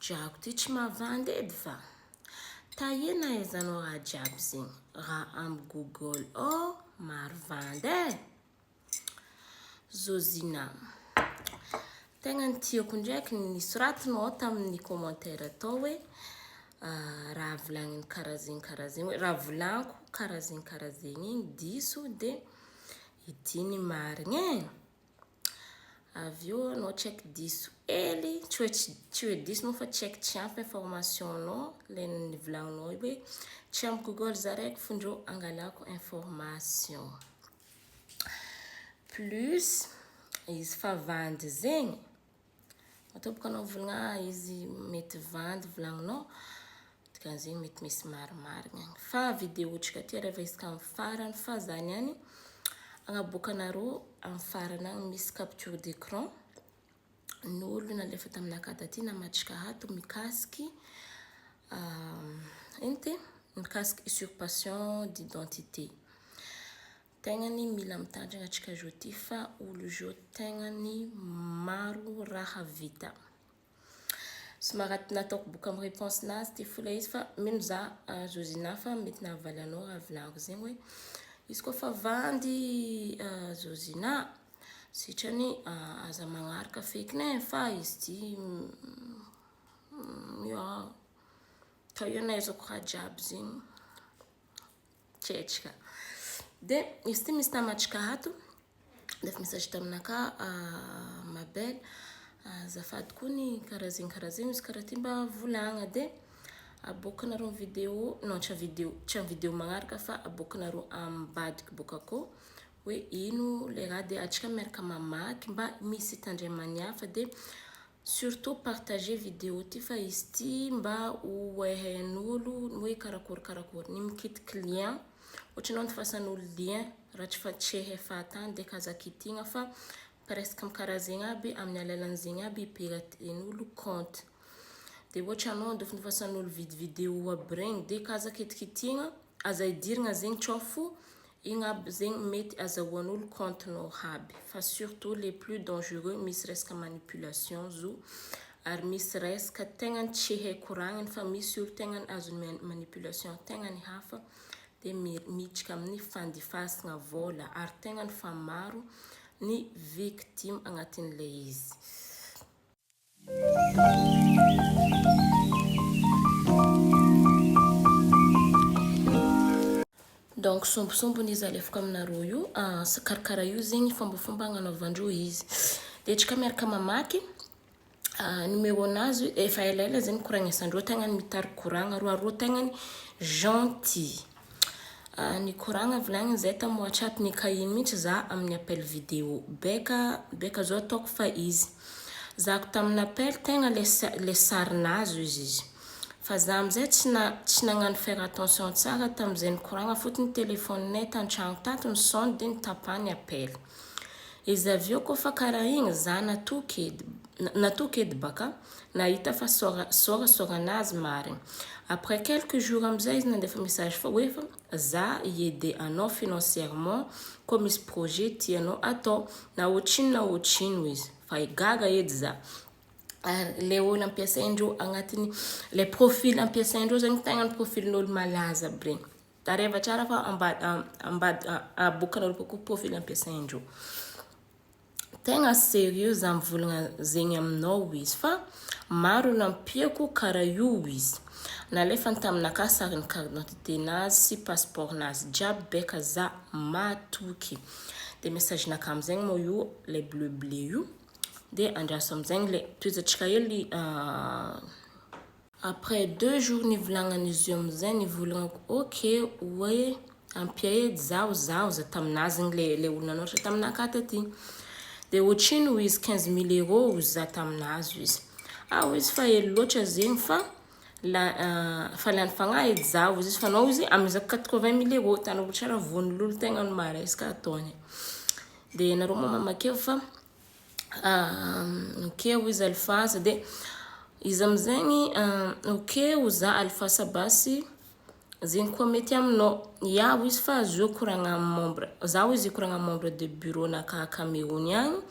Jiaby ty tsy mahavandy edy fa. Tahina aizanao raha jiaby zegny. Raha amin'ny Google maro vandy e. Zozina. Tegna ny tiako ndraiky nisoratinao tamin'ny commentaire atao hoe raha volagniny karaha zegny raha volaniko karaha zegny igny diso de idiny marigny e. Avio anao check diso hely, tsy hoe diso no fa check tsy ampy information anao le nivolagninao hoe tsy amin'ny Google zaraiky fondro angalako information. Plus izy fa vandy zegny. Matobaka anao volagna izy mety vandy volagninao, dikan'izegny mety misy marimarigna. Fa vidéo tsika ty reva isaka amin'ny farany fa zany ihany agnaboakanareo amin'ny farany agny misy capture d'écran. N'olo nalefa taminaka taty namatsika hato mikasiky mikasiky usurpation d'identité. Tegnany mila mitandrina antsika zo ty fa olo zo tegnany maro raha vita. Somary nataoko boka amin'ny réponse nazy ty fola izy fa mino za Zozina fa mety nahavaly anao raha volaniko zegny hoe izy koa fa vandy Zozina sitrany aza magnaraka fekiny fa izy ty ka io nahaizako raha jiaby zegny tsetrika. De izy ty misy tamatsika hato defa message taminaka ma belle azafady kony karaha zegny izy karaha ty mba volagna de aboakanareo vidéo non tsy vidéo magnaraka fa aboakanareo ambadika boka akao hoe ino le raha de atsika miaraka mamaky mba misy tandremany hafa de surtout partager vidéo ty fa izy ty mba hoehen'olo hoe karakory ny mikity client ohatranao nifasan'olo lien raha tsy fatsehe fatany de kazakitigna fa presque karaha zegny aby amin'ny alalan'zegny aby ipiraten'olo compte. De ohatranao nifasan'olo vidéo aby regny de kazakitigna aza idirigna zegny tsao fo igny aby zegny mety azahoan'olo compte nao aby. Fa surtout les plus dangereux misy resaka manipulation zo ary misy resaka tegna tsy haiko ragniny fa misy olo tegna azo manipulation tegna ny hafa de miditra amin'ny fandifasagna vola ary tegna fa maro ny victime agnatin'le izy. Donc sombosombony izy alefako aminareo io karakara io zegny fombafomba agnanaovandreo izy. De tsika miaraka mamaky numéro nazy efa elaela zegny koragnesandreo tegna mitary koragna roa tegna gentil. Ny koragna volagny zay tamin'ny WhatsApp ny kahiny mitsy za amin'ny appel vidéo beka zao ataoko fa izy zako tamin'ny appel tegna le sarinazy izy fa za amizay tsy nagnano faire attention tsara tamin'izay ny koragna fotony telefoninay tantragno tato ny sonde de nitapany appel. Izy avio koa fa karaha igny za natoky edy baka nahita fa soranazy marigny. Après quelques jours amizay izy nandefa message fa hoe fa za iede anao financièrement comme misy projet tianao atao na ohatrino izy fa igaga edy za. Le olo ampiasaindreo agnatiny le profil ampiasaindreo zegny tegna ny profilin'olo malaza aby regny. Tareva tsara fa aboakanareo koa profil ampiasaindreo. Tegna sérieux za mivolagna zegny aminao izy fa maro nampiako karaha io izy. Nalefa taminaka sariny carte d'identité nazy sy passeport nazy jiaby beka za matoky. De message naka amizegny mo io le bleu io de andraso amizegny le toezatsika hely après 2 jours ny volagnany izy io amizay ny volagnako ok hoe ampia edy zaho za taminazy le olo nanoratra taminaka taty. De ohatrino izy 15 000 € za taminazy izy. Izy fa hely loatra zegny fa fa lany fagnahy edy zaho izy fa nao izy amizako 80 000 € tanolo tsara von'olo tegna ny maresaka ataony. De nareo moa mamakeo fa ok izy alfasa de izy amizegny ok za alfasa basy zegny koa mety aminao. Iaho izy fa azo koragna membre zaho izy koragna membre de bureau naka Cameroun agny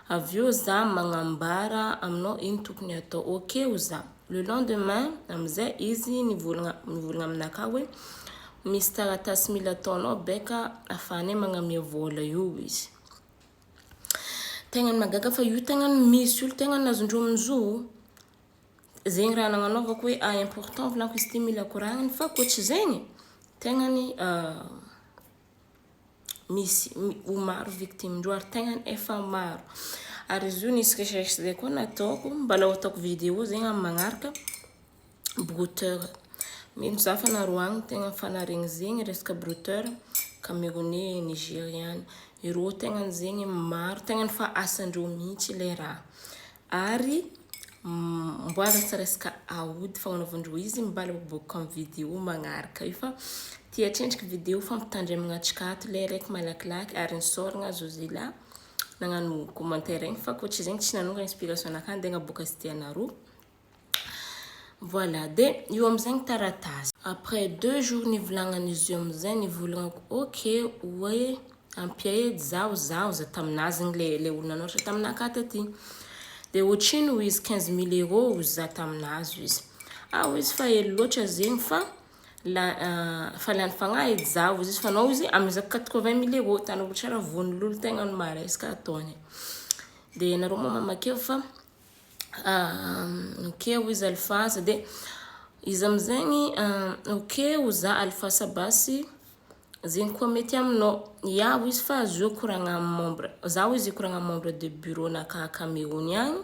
avio za magnambara aminao ino tokony atao ok za le lendemain amizay izy nivolagna aminaka hoe misy taratasy mila ataonao beka afahanay magnamia vola io izy. Tegna magaga fa io tegna misy olo tegna nazondreo amin'izao. Zegny raha nagnanaovako hoe important volako izy ty mila koragniny fa koatsy zegny tegna ny misy ho maro victime-ndreo ary tegna efa maro. Ary izy io nisy recherche zay koa nataoko mbala ho ataoko vidéo zegny amin'ny magnaraka brouteur. Mino za fa naroagny tegna fanaregny zegny resaka brouteur Camerounais Nigériane. Ireo tegna zegny maro tegna fa asandreo mihitsy le raha. Ary mboala sa resaka aody fagnanovandreo izy mbala boboka amin'ny vidéo magnaraka io fa tia tsendriky vidéo fampitandremagna atsikato le raiky malakilaky ary nisoragna Zozila nagnano commentaire igny fa koatsy zegny tsy nanonga inspiration anakany nde naboaka sy tianareo. Voilà, de io amizay taratasy. Après 2 jours nivolagnana izy io amizay nivolagnako ok hoe ampia edy zaho za taminazy le olona nanoratra taminaka taty. De ohatriny ho izy 15 000 € ho za taminazy izy. Izy fa hely loatra zegny fa fa lany fagnahy edy zaho izy fa nao izy amizako 80 000 € tany olo tsara von'olo tegna ny maresaka ataony. De nareo mamakeo fa ok ho izy alfasa de izy amizegny ok ho za alfasa basy zegny koa mety aminao. Iaho izy fa azo koragna membre zaho izy koragna membre de bureau naka Cameroun agny.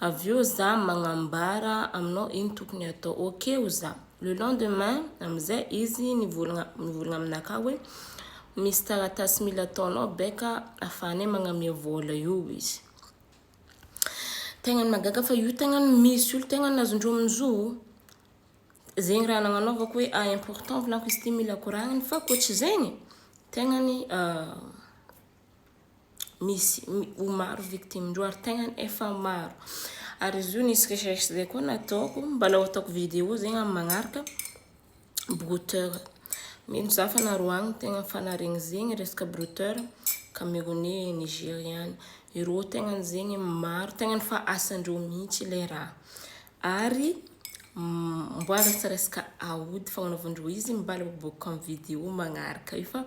Avio za magnambara aminao ino tokony atao. Ok ho za. Le lendemain amizay izy nivolagna aminaka hoe misy taratasy mila ataonao beka afahanay magnamia vola io izy. Tegna magaga fa io tegna misy olo tegna nazondreo amin'izao. Zegny raha nagnanaovako hoe important volako izy ty mila koragniny fa koatsy zegny tegna ny misy ho maro victime-ndreo ary tegna efa maro. Ary izy io nisy recherche zay koa nataoko mbala ho ataoko vidéo zegny amin'ny magnaraka brouteur. Mino za fa naroagny tegna fanaregny zegny resaka brouteur Camerounais Nigériane. Ireo tegna zegny maro tegna fa asandreo mihitsy le raha. Ary mboala sa resaka aody fagnanovandreo izy mbala boboka amin'ny vidéo magnaraka io fa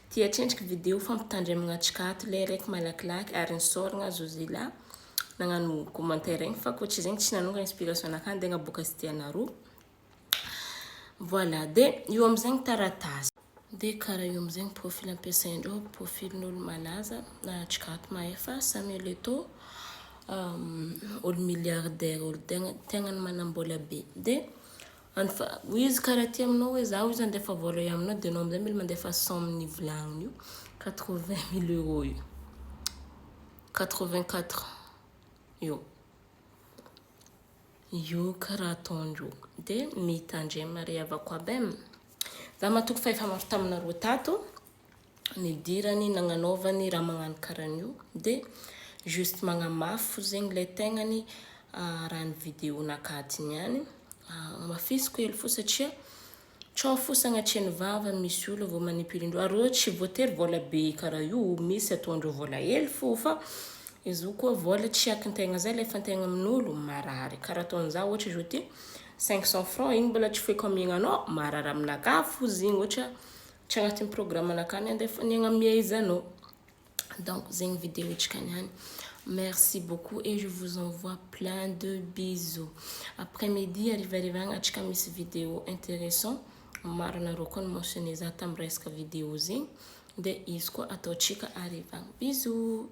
tia tsendriky vidéo fampitandremagna atsikato le raiky malakilaky ary nisoragna Zozila nagnano commentaire igny fa koatsy zegny tsy nanonga inspiration anakany nde naboaka sy tianareo. Voilà, de io amizay taratasy. De karaha io amizay profil ampiasaindreo profilin'olo malaza na atsikato maefa Samuel Eto'o olo milliardaire olo tegna manambola be. De anfa izy karaha ty aminao hoe zaho izy andefa vola io aminao de anao amizay mila mandefa 100 amin'ny volagniny io 80 000 € io 84 io karaha ataondreo. De mitandrema riavako aby za matoko fa efa maro taminareo tato nidirany nagnanaovany raha magnano karahan'io de juste magnamafy zegny le tegnany raha ny vidéo nakaty niany mafisiko hely fo satria tsao fo sagnatria ny vava misy olo vao manipulindreo ary tsy voatery vola be karaha io misy ataondreo vola hely fo fa izy koa vola tsy akin-tegna zay le fantegna amin'olo marary karaha ataon'za ohatra izy ty 500 francs igny mbola tsy foiko amignanao marary aminaka fo zegny ohatra tsy agnatin'ny programme anakany andefa niagnamia izy anao. Donc zegny vidéo itrika niany. Merci beaucoup et je vous envoie plein de bisous. Après-midi arrive atsika misy vidéo intéressant maro nareo koa mentionné za tamin'ny resaka vidéo zegny de izy koa ataotsika arrivagna. Bisous.